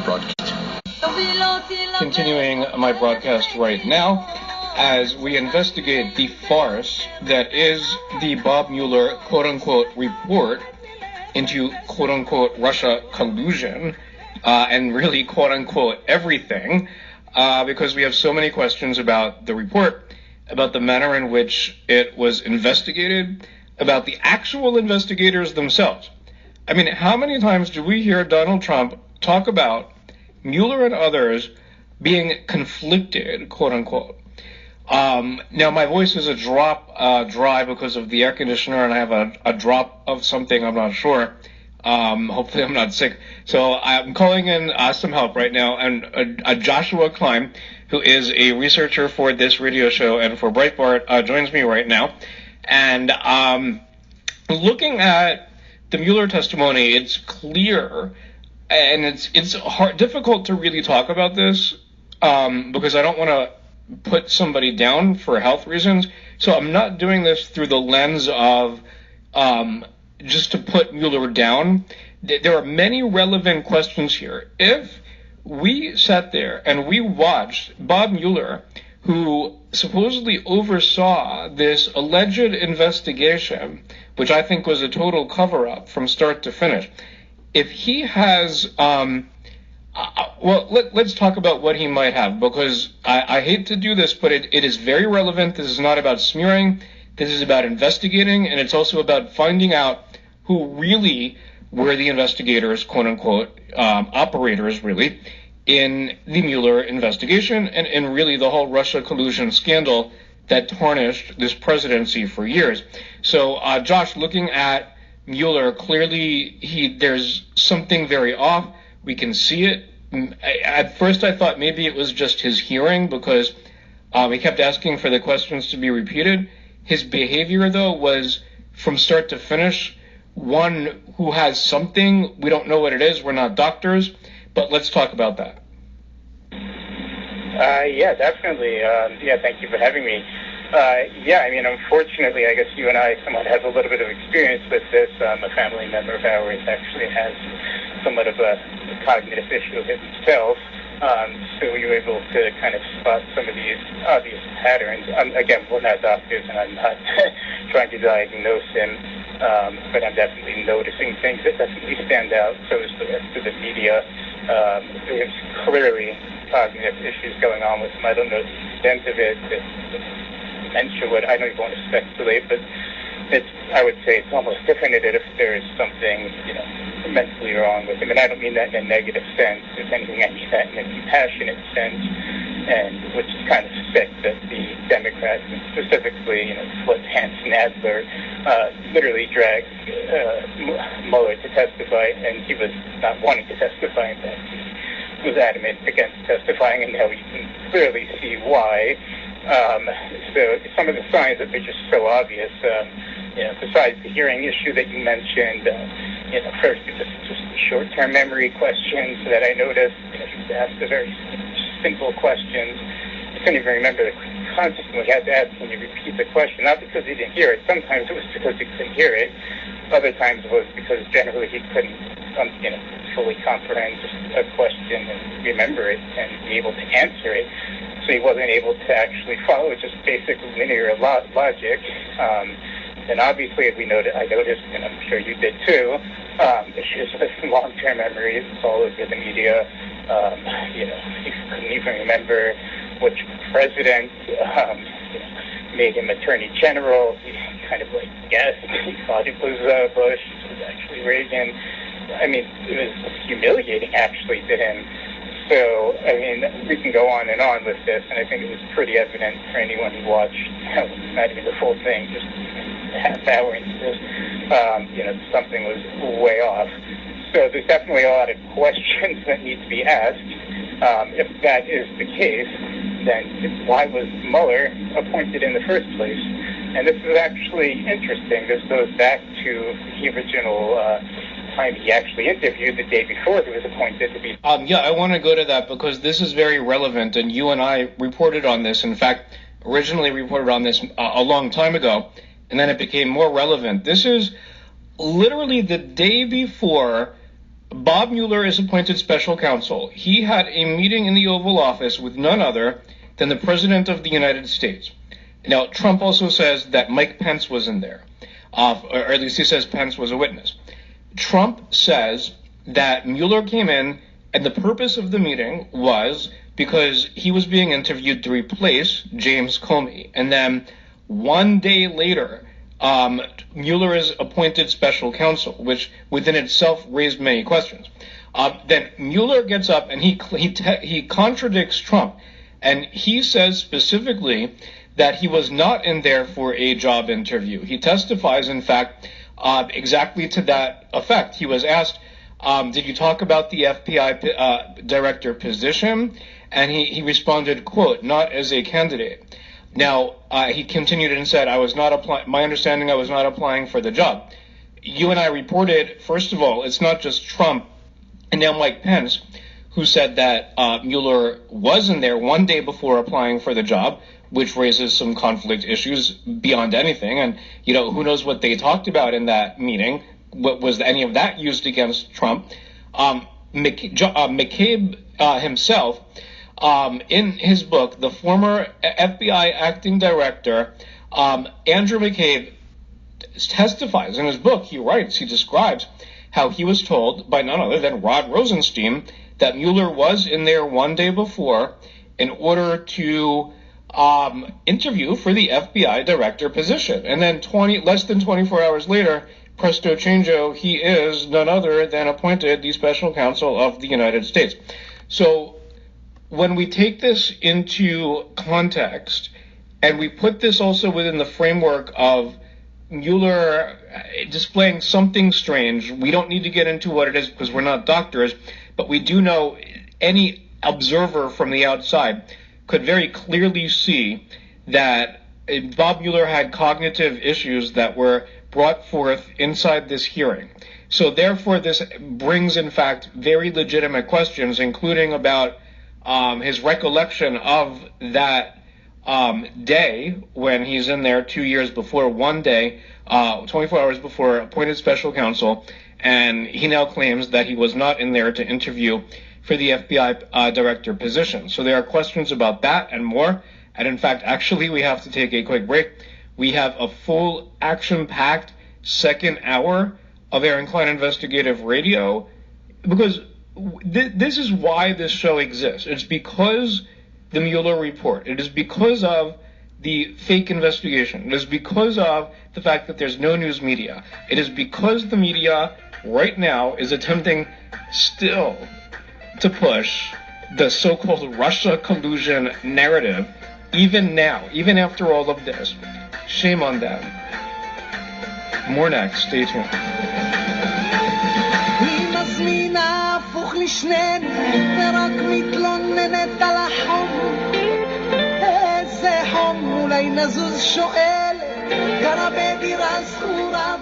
broadcast. Continuing my broadcast right now as we investigate the farce that is the Bob Mueller quote-unquote report into quote-unquote Russia collusion and really quote-unquote everything because we have so many questions about the report, about the manner in which it was investigated, about the actual investigators themselves. I mean, how many times do we hear Donald Trump talk about Mueller and others being conflicted, quote unquote? Now, my voice is a drop dry because of the air conditioner, and I have a drop of something, I'm not sure. Hopefully I'm not sick. So I'm calling in some help right now, and Joshua Klein, who is a researcher for this radio show and for Breitbart, joins me right now. And looking at the Mueller testimony, it's clear, and it's difficult to really talk about this because I don't want to put somebody down for health reasons. So I'm not doing this through the lens of just to put Mueller down. There are many relevant questions here. If we sat there and we watched Bob Mueller, who supposedly oversaw this alleged investigation, which I think was a total cover-up from start to finish, if he has, let's talk about what he might have, because I hate to do this, but it is very relevant. This is not about smearing. This is about investigating, and it's also about finding out who really were the investigators, quote-unquote, operators, really, in the Mueller investigation and really the whole Russia collusion scandal that tarnished this presidency for years. So, Josh, looking at Mueller, clearly there's something very off. We can see it. At first, I thought maybe it was just his hearing because he kept asking for the questions to be repeated. His behavior, though, was from start to finish one who has something. We don't know what it is. We're not doctors. But let's talk about that. Yeah, definitely. Thank you for having me. I mean, unfortunately, I guess you and I somewhat have a little bit of experience with this. A family member of ours actually has somewhat of a cognitive issue himself. So we were able to kind of spot some of these obvious patterns. Again, we're not doctors, and I'm not trying to diagnose him, but I'm definitely noticing things that definitely stand out. So is the rest of the media. There's clearly cognitive issues going on with him. I don't know the extent of it. Dementia would, I don't even want to speculate, but I would say it's almost definitive if there is something, mentally wrong with him. And I don't mean that in a negative sense. If anything, I mean that in a compassionate sense, and which is kind of sick that the Democrats, and specifically, Nadler, literally dragged Mueller to testify, and he was not wanting to testify. In fact, he was adamant against testifying, and now we can clearly see why. So some of the signs that are just so obvious, besides the hearing issue that you mentioned, first just short-term memory questions that I noticed. He was asked a very simple questions. I couldn't even remember the context when he had to ask when you repeat the question, not because he didn't hear it. Sometimes it was because he couldn't hear it. Other times it was because generally he couldn't, fully comprehend just a question and remember it and be able to answer it. So he wasn't able to actually follow just basic linear logic. And obviously, as I noticed, and I'm sure you did too, issues with long-term memories. It's all over the media. He couldn't even remember which president made him attorney general. He kind of guessed. He thought it was Bush. It was actually Reagan. I mean, it was humiliating actually to him. So, I mean, we can go on and on with this, and I think it was pretty evident for anyone who watched, not even the full thing, just a half hour into this, something was way off. So there's definitely a lot of questions that need to be asked. If that is the case, then why was Mueller appointed in the first place? And this is actually interesting. This goes back to the original time he actually interviewed the day before he was appointed to be. I want to go to that because this is very relevant, and you and I reported on this. In fact, originally reported on this a long time ago, and then it became more relevant. This is literally the day before Bob Mueller is appointed special counsel. He had a meeting in the Oval Office with none other than the President of the United States. Now, Trump also says that Mike Pence was in there, or at least he says Pence was a witness. Trump says that Mueller came in, and the purpose of the meeting was because he was being interviewed to replace James Comey. And then one day later, Mueller is appointed special counsel, which within itself raised many questions. Then Mueller gets up and he contradicts Trump, and he says specifically that he was not in there for a job interview. He testifies, in fact, exactly to that effect. He was asked, did you talk about the FBI director position? And he responded, quote, not as a candidate. Now, he continued and said, my understanding, I was not applying for the job. You and I reported, first of all, it's not just Trump and now Mike Pence who said that Mueller was in there one day before applying for the job, which raises some conflict issues beyond anything. And, who knows what they talked about in that meeting? What was any of that used against Trump? McCabe himself, in his book, the former FBI acting director, Andrew McCabe, testifies in his book. He describes how he was told by none other than Rod Rosenstein that Mueller was in there one day before in order to interview for the FBI director position. And then less than 24 hours later, presto changeo, he is none other than appointed the special counsel of the United States. So when we take this into context, and we put this also within the framework of Mueller displaying something strange, we don't need to get into what it is because we're not doctors, but we do know any observer from the outside could very clearly see that Bob Mueller had cognitive issues that were brought forth inside this hearing. So therefore, this brings, in fact, very legitimate questions, including about his recollection of that day when he's in there 2 years before, one day, 24 hours before, appointed special counsel, and he now claims that he was not in there to interview for the FBI director position. So there are questions about that and more. And in fact, actually, we have to take a quick break. We have a full action-packed second hour of Aaron Klein Investigative Radio, because this is why this show exists. It's because the Mueller report. It is because of the fake investigation. It is because of the fact that there's no news media. It is because the media right now is attempting still to push the so-called Russia collusion narrative, even now, even after all of this. Shame on them. More next. Stay tuned. לשנינו ורק מתלוננת על החום, איזה חום, אולי נזוז שואלת, גרה בדירה סגורה